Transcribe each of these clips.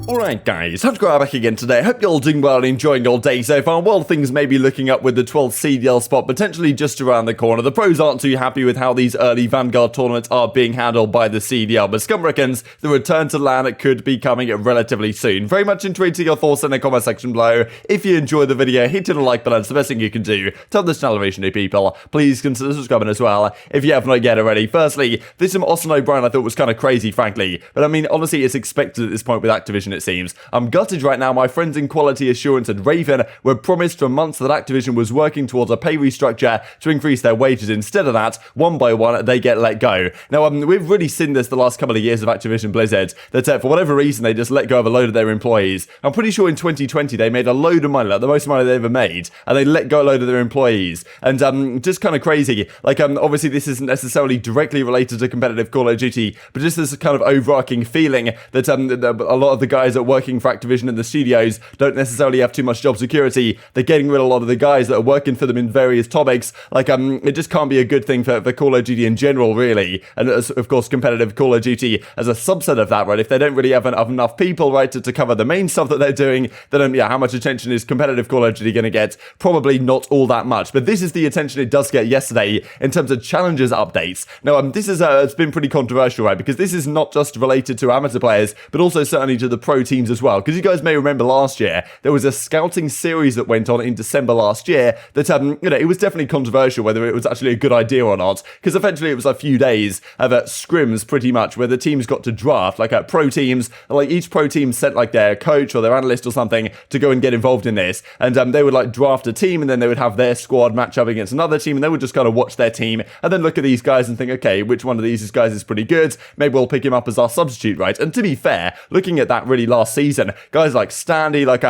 Alright guys, TacticalRab back again today. Hope you're all doing well and enjoying your day so far. Well, things may be looking up with the 12th CDL spot potentially just around the corner. The pros aren't too happy with how these early Vanguard tournaments are being handled by the CDL, but Scump reckons the return to LAN could be coming relatively soon. Very much intrigued to your thoughts in the comment section below. If you enjoyed the video, hit the like button. It's the best thing you can do. Tell this channel to new people. Please consider subscribing as well if you have not yet already. Firstly, this from Austin O'Brien I thought was kind of crazy, frankly. But I mean, honestly, it's expected at this point with Activision, it seems. I'm gutted right now. My friends in Quality Assurance and Raven were promised for months that Activision was working towards a pay restructure to increase their wages. Instead of that, one by one, they get let go. Now, we've really seen this the last couple of years of Activision Blizzard, that for whatever reason, they just let go of a load of their employees. I'm pretty sure in 2020, they made a load of money, like the most money they ever made, and they let go a load of their employees. And just kind of crazy. Like, obviously, this isn't necessarily directly related to competitive Call of Duty, but just this kind of overarching feeling that a lot of the guys that are working for Activision in the studios don't necessarily have too much job security. They're getting rid of a lot of the guys that are working for them in various topics. Like, it just can't be a good thing for Call of Duty in general, really. And of course, competitive Call of Duty as a subset of that, right? If they don't really have enough people, right, to cover the main stuff that they're doing, then how much attention is competitive Call of Duty going to get? Probably not all that much. But this is the attention it does get yesterday in terms of challenges updates. Now, this is it's been pretty controversial, right? Because this is not just related to amateur players, but also certainly to the pro teams as well. Because you guys may remember last year, there was a scouting series that went on in December last year that, it was definitely controversial whether it was actually a good idea or not. Because eventually it was a few days of scrims pretty much where the teams got to draft, like pro teams, like each pro team sent like their coach or their analyst or something to go and get involved in this. And they would like draft a team and then they would have their squad match up against another team and they would just kind of watch their team and then look at these guys and think, okay, which one of these guys is pretty good? Maybe we'll pick him up as our substitute, right? And to be fair, looking at that really last season, guys like Standy, like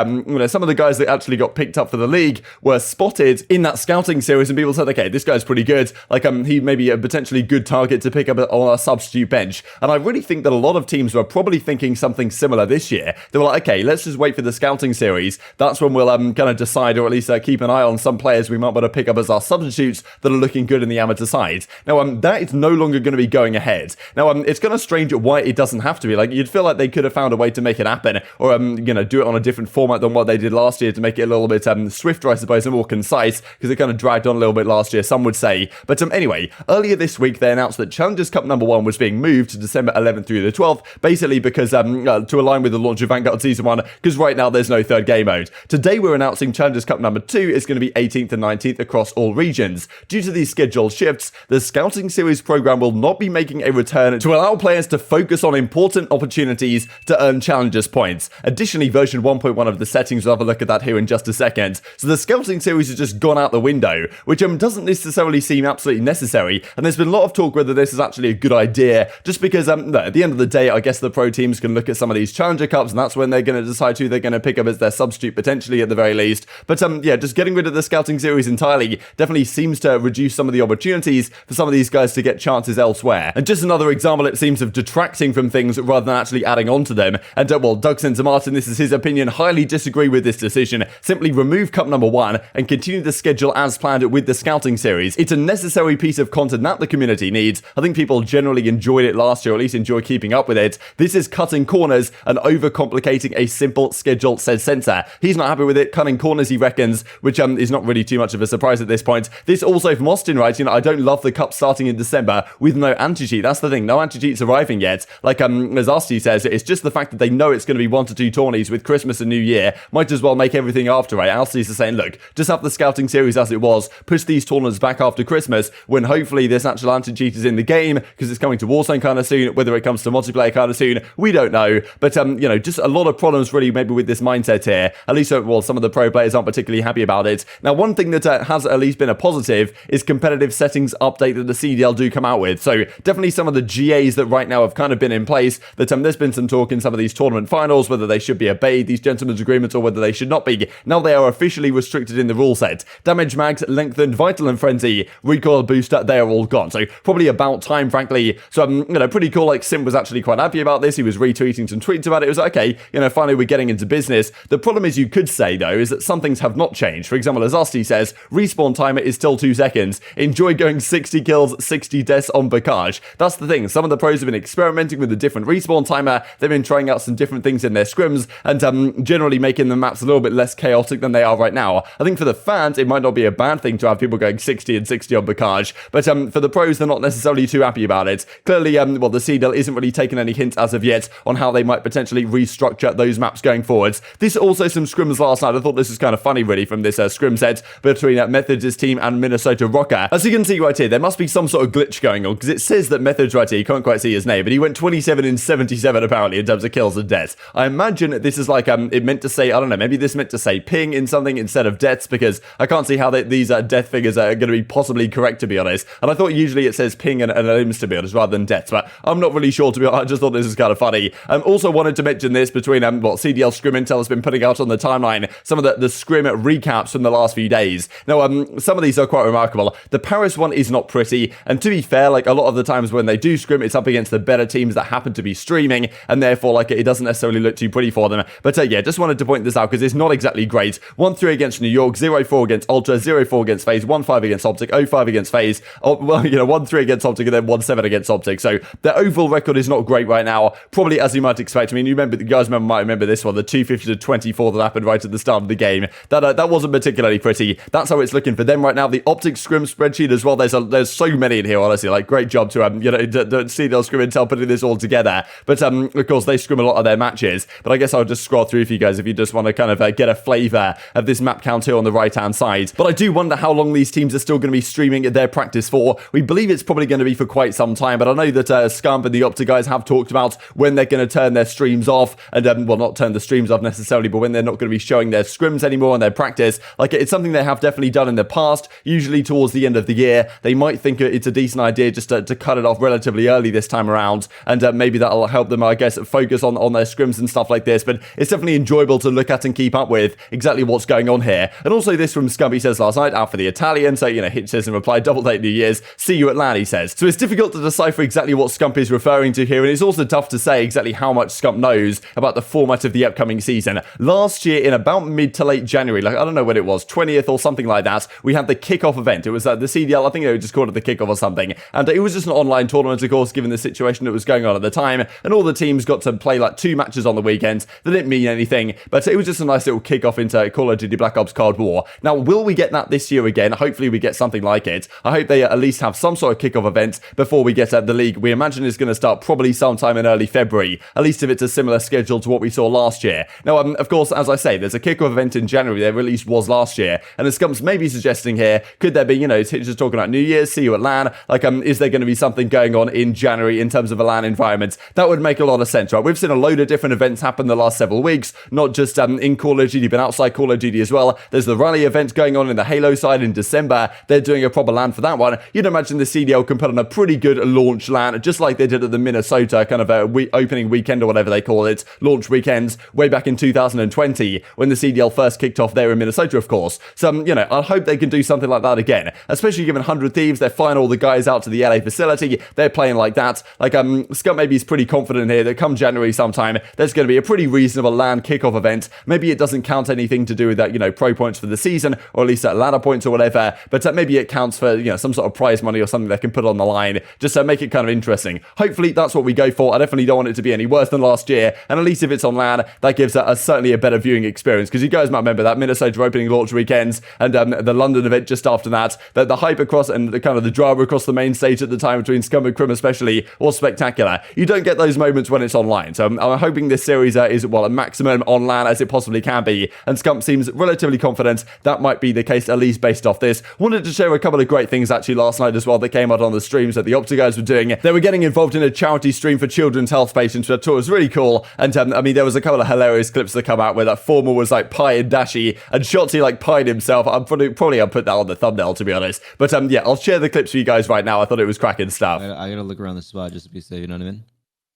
some of the guys that actually got picked up for the league were spotted in that scouting series and people said, okay, this guy's pretty good. Like he may be a potentially good target to pick up on a substitute bench. And I really think that a lot of teams were probably thinking something similar this year. They were like, okay, let's just wait for the scouting series. That's when we'll kind of decide, or at least keep an eye on some players we might want to pick up as our substitutes that are looking good in the amateur side. Now, that is no longer going to be going ahead. Now, it's kind of strange why it doesn't have to be. Like, you'd feel like they could have found a way to make it happen, or do it on a different format than what they did last year to make it a little bit swifter, I suppose, and more concise, because it kind of dragged on a little bit last year, some would say. But anyway, earlier this week, they announced that Challengers Cup number 1 was being moved to December 11th through the 12th, basically because to align with the launch of Vanguard Season 1, because right now there's no third game mode. Today, we're announcing Challengers Cup number 2 is going to be 18th and 19th across all regions. Due to these scheduled shifts, the Scouting Series program will not be making a return to allow players to focus on important opportunities to earn Challengers points. Additionally, version 1.1 of the settings, we'll have a look at that here in just a second. So the Scouting Series has just gone out the window, which doesn't necessarily seem absolutely necessary, and there's been a lot of talk whether this is actually a good idea, just because at the end of the day, I guess the pro teams can look at some of these Challenger Cups, and that's when they're going to decide who they're going to pick up as their substitute, potentially at the very least. But just getting rid of the Scouting Series entirely definitely seems to reduce some of the opportunities for some of these guys to get chances elsewhere. And just another example, it seems, of detracting from things rather than actually adding on to them. And Doug Sensor Martin, this is his opinion, highly disagree with this decision. Simply remove Cup number 1 and continue the schedule as planned with the Scouting Series. It's a necessary piece of content that the community needs. I think people generally enjoyed it last year, or at least enjoy keeping up with it. This is cutting corners and overcomplicating a simple schedule, says Sensor. He's not happy with it, cutting corners, he reckons, which is not really too much of a surprise at this point. This also from Austin, right? I don't love the cup starting in December with no anti-cheat. That's the thing, no anti-cheats arriving yet. Like as Arcitys says, it's just the fact that they know it's going to be 1 to 2 tourneys with Christmas and New Year. Might as well make everything after, right? Arcitys is saying, look, just have the Scouting Series as it was, push these tournaments back after Christmas, when hopefully this actual anti-cheat is in the game, because it's coming to Warzone kind of soon. Whether it comes to multiplayer kind of soon, we don't know. But just a lot of problems really maybe with this mindset here. At least, some of the pro players aren't particularly happy about it. Now, one thing that has at least been a positive is competitive settings update that the CDL do come out with. So definitely some of the GAs that right now have kind of been in place, that there's been some talk in some of these tournament finals whether they should be obeyed, these gentlemen's agreements, or whether they should not be. Now they are officially restricted in the rule set. Damage mags, lengthened, vital and frenzy, recoil booster, they are all gone. So probably about time, frankly. So pretty cool. Like Simp was actually quite happy about this. He was retweeting some tweets about it. It was like, okay, finally we're getting into business. The problem is, you could say though, is that some things have not changed. For example, as Arcitys says, respawn timer is still 2 seconds. Enjoy going 60 kills, 60 deaths on Bacage. That's the thing. Some of the pros have been experimenting with a different respawn timer. They've been trying out some different things in their scrims and generally making the maps a little bit less chaotic than they are right now. I think for the fans, it might not be a bad thing to have people going 60 and 60 on Bacage, but for the pros, they're not necessarily too happy about it. Clearly, well, the CDL isn't really taking any hints as of yet on how they might potentially restructure those maps going forwards. This also some scrims last night. I thought this was kind of funny, really, from this scrim set between Method's team and Minnesota Rokkr. As you can see right here, there must be some sort of glitch going on, because it says that Method's right here, you can't quite see his name, but he went 27 in 77 apparently in terms of kills and deaths. I imagine this is like, it meant to say, I don't know, maybe this meant to say ping in something instead of deaths, because I can't see how these death figures are going to be possibly correct, to be honest. And I thought usually it says ping and limbs, to be honest, rather than deaths, but I'm not really sure, to be honest. I just thought this was kind of funny. Also wanted to mention this between what CDL Scrim Intel has been putting out on the timeline, some of the Scrim recaps from the last few days. Now, some of these are quite remarkable. The Paris one is not pretty, and to be fair, like a lot of the times when they do scrim, it's up against the better teams that happen to be streaming, and therefore, like, it doesn't necessarily look too pretty for them. But yeah, just wanted to point this out because it's not exactly great. 1-3 against New York, 0-4 against Ultra, 0-4 against FaZe, 1-5 against OpTic, 0-5 against FaZe. Oh, well, you know, 1-3 against OpTic, and then 1-7 against OpTic. So their overall record is not great right now, probably as you might expect. I mean, you guys might remember this one, the 250-24 that happened right at the start of the game. That wasn't particularly pretty. That's how it's looking for them right now. The OpTic scrim spreadsheet as well. There's so many in here, honestly. Like, great job to the CDL Scrim Intel putting this all together. But of course, they scrim a lot of their matches. But I guess I'll just scroll through for you guys if you just want to kind of get a flavor of this map count here on the right-hand side. But I do wonder how long these teams are still going to be streaming their practice for. We believe it's probably going to be for quite some time. But I know that Scump and the OpTic guys have talked about when they're going to turn their streams off. And, well, not turn the streams off necessarily, but when they're not going to be showing their scrims anymore and their practice. Like, it's something they have definitely done in the past, usually towards the end of the year. They might think it's a decent idea just to cut it off relatively early this time around, and maybe that'll help them, I guess, focus on their scrims and stuff like this. But it's definitely enjoyable to look at and keep up with exactly what's going on here. And also this from Scump, he says last night, out for the Italian, so, Hitch says in reply, double date New Year's, see you at LAN, he says. So it's difficult to decipher exactly what Scump is referring to here, and it's also tough to say exactly how much Scump knows about the format of the upcoming season. Last year, in about mid to late January, like, I don't know when it was, 20th or something like that, we had the kickoff event. It was the CDL, I think they just called it the kickoff or something, and it was just an online tournament, of course, given the situation that was going on at the time, and all the teams got to play like 2 matches on the weekend. They didn't mean anything, but it was just a nice little kickoff into Call of Duty Black Ops Cold War. Now, will we get that this year again? Hopefully we get something like it. I hope they at least have some sort of kickoff event before we get at the league. We imagine it's going to start probably sometime in early February, at least if it's a similar schedule to what we saw last year. Now, of course, as I say, there's a kickoff event in January. Their release was last year, and as Scump's maybe suggesting here, could there be, just talking about New Year's, see you at LAN, like, is there going to be something going on in January in terms of a LAN environment? That would make a lot of sense, right? We've seen a load of different events happen the last several weeks, not just in Call of Duty, but outside Call of Duty as well. There's the Rally event going on in the Halo side in December. They're doing a proper LAN for that one. You'd imagine the CDL can put on a pretty good launch LAN, just like they did at the Minnesota kind of opening weekend or whatever they call it, launch weekends, way back in 2020, when the CDL first kicked off there in Minnesota, of course. So, I hope they can do something like that again, especially given 100 Thieves, they're flying all the guys out to the LA facility, they're playing like that. Like, Scump maybe is pretty confident here that come January sometime, there's going to be a pretty reasonable LAN kickoff event. Maybe it doesn't count anything to do with that, pro points for the season, or at least ladder points or whatever, but maybe it counts for, some sort of prize money or something they can put on the line, just to make it kind of interesting. Hopefully that's what we go for. I definitely don't want it to be any worse than last year, and at least if it's on LAN, that gives certainly a better viewing experience, because you guys might remember that Minnesota opening launch weekends, and the London event just after that, the hype across and the kind of the drama across the main stage at the time between Scum and Crim especially was spectacular. You don't get those moments when it's online, so I'm hoping this series is, well, a maximum on LAN as it possibly can be, and Scump seems relatively confident that might be the case, at least based off this. Wanted to share a couple of great things actually last night as well that came out on the streams that the OpTic guys were doing. They were getting involved in a charity stream for children's health patients, which I thought was really cool, and I mean, there was a couple of hilarious clips that come out where that Formal was like pie and dashy, and Shotzi like pied himself. I'll put that on the thumbnail, to be honest, but yeah, I'll share the clips for you guys right now. I thought it was cracking stuff. I gotta look around the spot just to be safe, you know what I mean?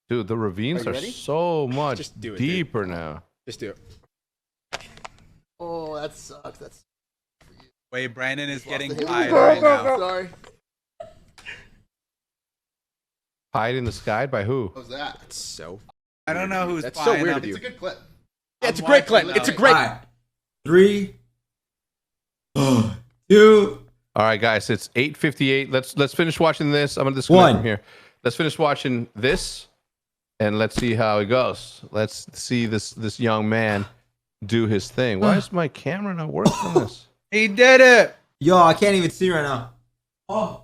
Dude, the ravines are so much deeper now. Just do it. Oh, that sucks. That's. Wait, Brandon is getting pied right now. Sorry. Pied in the sky by who? What was that? That's so. I don't know who's That's so pieing weird up. of you. It's a good clip. Yeah, it's a great clip. It's a great. 3, 2. All right, guys, it's 8:58. Let's finish watching this. I'm gonna disconnect from here. Let's finish watching this, and let's see how it goes. Let's see this young man do his thing. Why is my camera not working on this? He did it. Yo, I can't even see right now. Oh.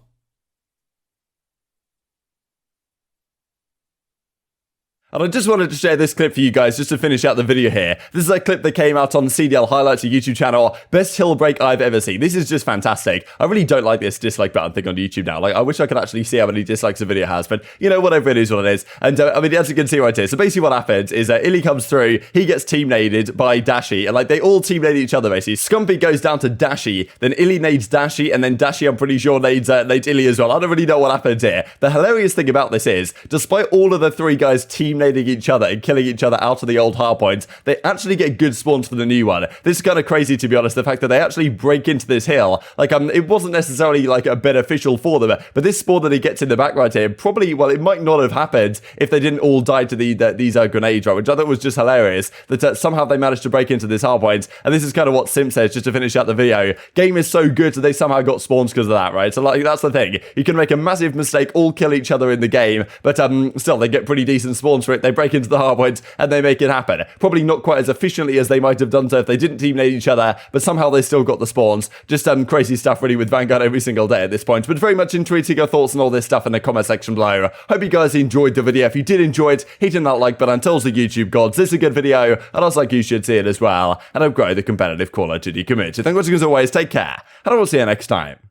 And I just wanted to share this clip for you guys just to finish out the video here. This is a clip that came out on CDL Highlights YouTube channel. Best hill break I've ever seen. This is just fantastic. I really don't like this dislike button thing on YouTube now. Like, I wish I could actually see how many dislikes a video has, but you know, whatever it is, what it is. And I mean, as you can see right here, so basically what happens is Illy comes through, he gets team naded by Dashy, and like they all team nade each other basically. Scumpy goes down to Dashy, then Illy nades Dashy, and then Dashy, I'm pretty sure, nades Illy as well. I don't really know what happens here. The hilarious thing about this is, despite all of the three guys team nading each other and killing each other out of the old hardpoints, they actually get good spawns for the new one. This is kind of crazy, to be honest, the fact that they actually break into this hill. Like, it wasn't necessarily like a beneficial for them, but this spawn that he gets in the back right here, probably, well, it might not have happened if they didn't all die to these grenades, right, which I thought was just hilarious, that somehow they managed to break into this hardpoint. And this is kind of what Simp says, just to finish out the video. Game is so good that they somehow got spawns because of that, right? So, like, that's the thing. You can make a massive mistake, all kill each other in the game, but still, they get pretty decent spawns for it. They break into the hardpoint and they make it happen. Probably not quite as efficiently as they might have done so if they didn't team nade each other, but somehow they still got the spawns. Just crazy stuff really with Vanguard every single day at this point. But very much intriguing your thoughts on all this stuff in the comment section below. Hope you guys enjoyed the video. If you did enjoy it, hitting that like button tells the YouTube gods this is a good video, and I was like, you should see it as well. And I've grown the competitive Call of Duty community. Thank you as always, take care, and I will see you next time.